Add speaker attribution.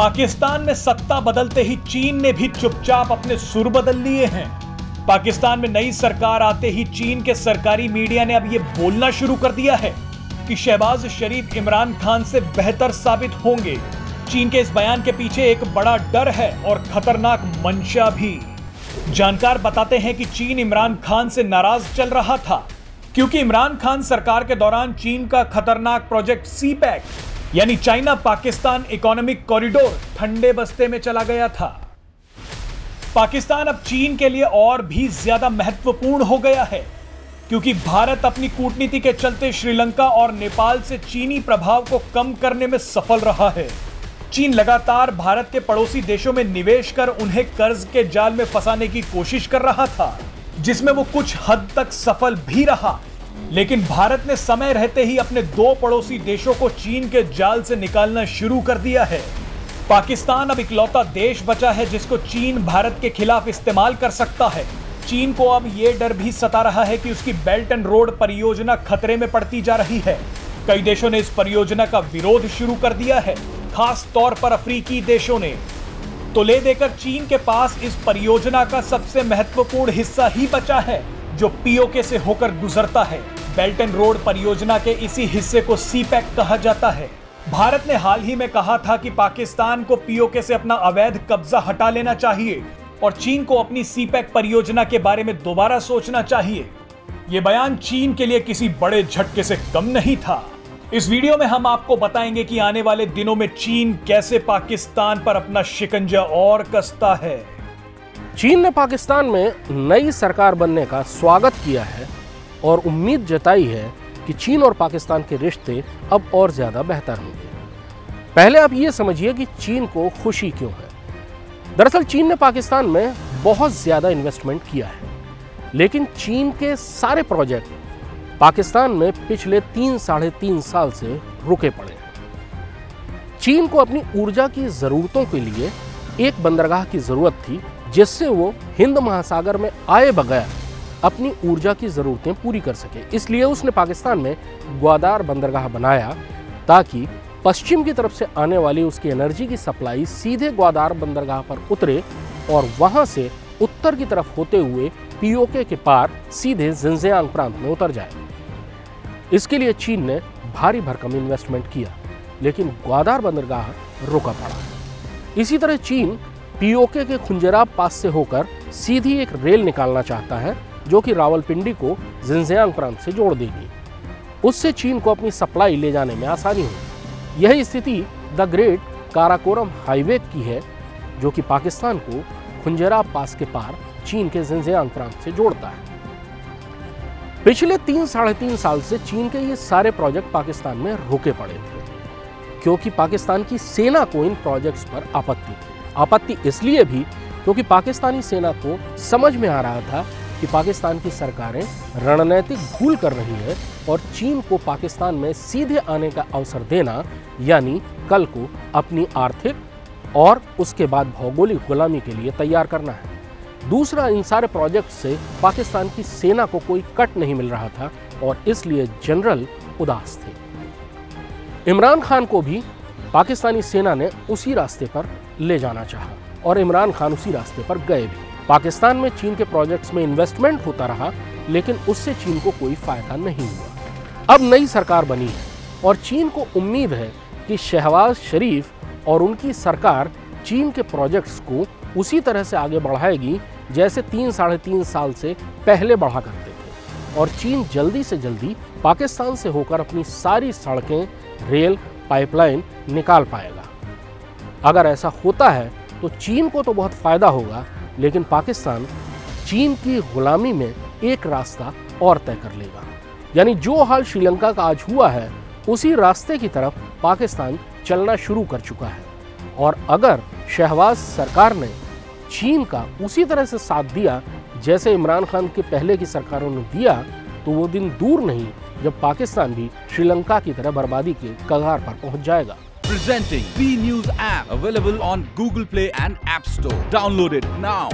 Speaker 1: पाकिस्तान में सत्ता बदलते ही चीन ने भी चुपचाप अपने सुर बदल लिए हैं। पाकिस्तान में नई सरकार आते ही चीन के सरकारी मीडिया ने अब यह बोलना शुरू कर दिया है कि शहबाज शरीफ इमरान खान से बेहतर साबित होंगे। चीन के इस बयान के पीछे एक बड़ा डर है और खतरनाक मंशा भी। जानकार बताते हैं कि चीन इमरान खान से नाराज चल रहा था क्योंकि इमरान खान सरकार के दौरान चीन का खतरनाक प्रोजेक्ट सीपैक यानी चाइना पाकिस्तान इकोनॉमिक कॉरिडोर ठंडे बस्ते में चला गया था। पाकिस्तान अब चीन के लिए और भी ज्यादा महत्वपूर्ण हो गया है क्योंकि भारत अपनी कूटनीति के चलते श्रीलंका और नेपाल से चीनी प्रभाव को कम करने में सफल रहा है। चीन लगातार भारत के पड़ोसी देशों में निवेश कर उन्हें कर्ज के जाल में फंसाने की कोशिश कर रहा था, जिसमें वो कुछ हद तक सफल भी रहा। लेकिन भारत ने समय रहते ही अपने दो पड़ोसी देशों को चीन के जाल से निकालना शुरू कर दिया है। पाकिस्तान अब इकलौता देश बचा है जिसको चीन भारत के खिलाफ इस्तेमाल कर सकता है। चीन को अब यह डर भी सता रहा है कि उसकी बेल्ट एंड रोड परियोजना खतरे में पड़ती जा रही है। कई देशों ने इस परियोजना का विरोध शुरू कर दिया है, खास तौर पर अफ्रीकी देशों ने। तो ले देकर चीन के पास इस परियोजना का सबसे महत्वपूर्ण हिस्सा ही बचा है जो पीओके से होकर गुजरता है। बेल्ट एंड रोड परियोजना के इसी हिस्से को सीपैक कहा जाता है। भारत ने हाल ही में कहा था कि पाकिस्तान को पीओके से अपना अवैध कब्जा हटा लेना चाहिए और चीन को अपनी सीपैक परियोजना के बारे में दोबारा सोचना चाहिए। यह बयान चीन के लिए किसी बड़े झटके से कम नहीं था। इस वीडियो में हम आपको बताएंगे कि आने वाले दिनों में चीन कैसे पाकिस्तान पर अपना शिकंजा और कसता है।
Speaker 2: चीन ने पाकिस्तान में नई सरकार बनने का स्वागत किया है और उम्मीद जताई है कि चीन और पाकिस्तान के रिश्ते अब और ज्यादा बेहतर होंगे। पहले आप ये समझिए कि चीन को खुशी क्यों है। दरअसल चीन ने पाकिस्तान में बहुत ज्यादा इन्वेस्टमेंट किया है, लेकिन चीन के सारे प्रोजेक्ट पाकिस्तान में पिछले 3-3.5 साल से रुके पड़े हैं। चीन को अपनी ऊर्जा की जरूरतों के लिए एक बंदरगाह की जरूरत थी जिससे वो हिंद महासागर में आए बगैर अपनी ऊर्जा की जरूरतें पूरी कर सके। इसलिए उसने पाकिस्तान में ग्वादार बंदरगाह बनाया ताकि पश्चिम की तरफ से आने वाली उसकी एनर्जी की सप्लाई सीधे ग्वादार बंदरगाह पर उतरे और वहां से उत्तर की तरफ होते हुए पीओके के पार सीधे जिनजियांग प्रांत में उतर जाए। इसके लिए चीन ने भारी भरकम इन्वेस्टमेंट किया, लेकिन ग्वादार बंदरगाह रुका पड़ा। इसी तरह चीन पीओके के खुंजेराब पास से होकर सीधी एक रेल निकालना चाहता है जो कि रावलपिंडी को जिनजियांग प्रांत से जोड़ देगी। उससे चीन को अपनी सप्लाई ले जाने में आसानी होगी। यही स्थिति द ग्रेट काराकोरम हाईवे की है जो कि पाकिस्तान को खुंजेराब पास के पार चीन के जिनजियांग प्रांत से जोड़ता है। पिछले 3-3.5 साल से चीन के ये सारे प्रोजेक्ट पाकिस्तान में रुके पड़े थे क्योंकि पाकिस्तान की सेना को इन प्रोजेक्ट्स पर आपत्ति थी। आपत्ति इसलिए भी क्योंकि पाकिस्तानी सेना को समझ में आ रहा था कि पाकिस्तान की सरकारें रणनीतिक भूल कर रही है और चीन को पाकिस्तान में सीधे आने का अवसर देना यानी कल को अपनी आर्थिक और उसके बाद भौगोलिक गुलामी के लिए तैयार करना है। दूसरा, इन सारे प्रोजेक्ट से पाकिस्तान की सेना को कोई कट नहीं मिल रहा था और इसलिए जनरल उदास थे। इमरान खान को भी पाकिस्तानी सेना ने उसी रास्ते पर ले जाना चाहा और इमरान खान उसी रास्ते पर गए भी। पाकिस्तान में चीन के प्रोजेक्ट्स में इन्वेस्टमेंट होता रहा, लेकिन उससे चीन को कोई फायदा नहीं हुआ। अब नई सरकार बनी है और चीन को उम्मीद है कि शहबाज शरीफ और उनकी सरकार चीन के प्रोजेक्ट्स को उसी तरह से आगे बढ़ाएगी जैसे 3-3.5 साल से पहले बढ़ा करते थे और चीन जल्दी से जल्दी पाकिस्तान से होकर अपनी सारी सड़कें, रेल, पाइपलाइन निकाल पाएगा। अगर ऐसा होता है तो चीन को तो बहुत फायदा होगा, लेकिन पाकिस्तान चीन की गुलामी में एक रास्ता और तय कर लेगा। यानी जो हाल श्रीलंका का आज हुआ है उसी रास्ते की तरफ पाकिस्तान चलना शुरू कर चुका है। और अगर शहबाज सरकार ने चीन का उसी तरह से साथ दिया जैसे इमरान खान के पहले की सरकारों ने दिया, तो वो दिन दूर नहीं जब पाकिस्तान भी श्रीलंका की तरह बर्बादी के कगार पर पहुंच जाएगा।
Speaker 3: Presenting B News app available on Google Play and App Store. Download it now.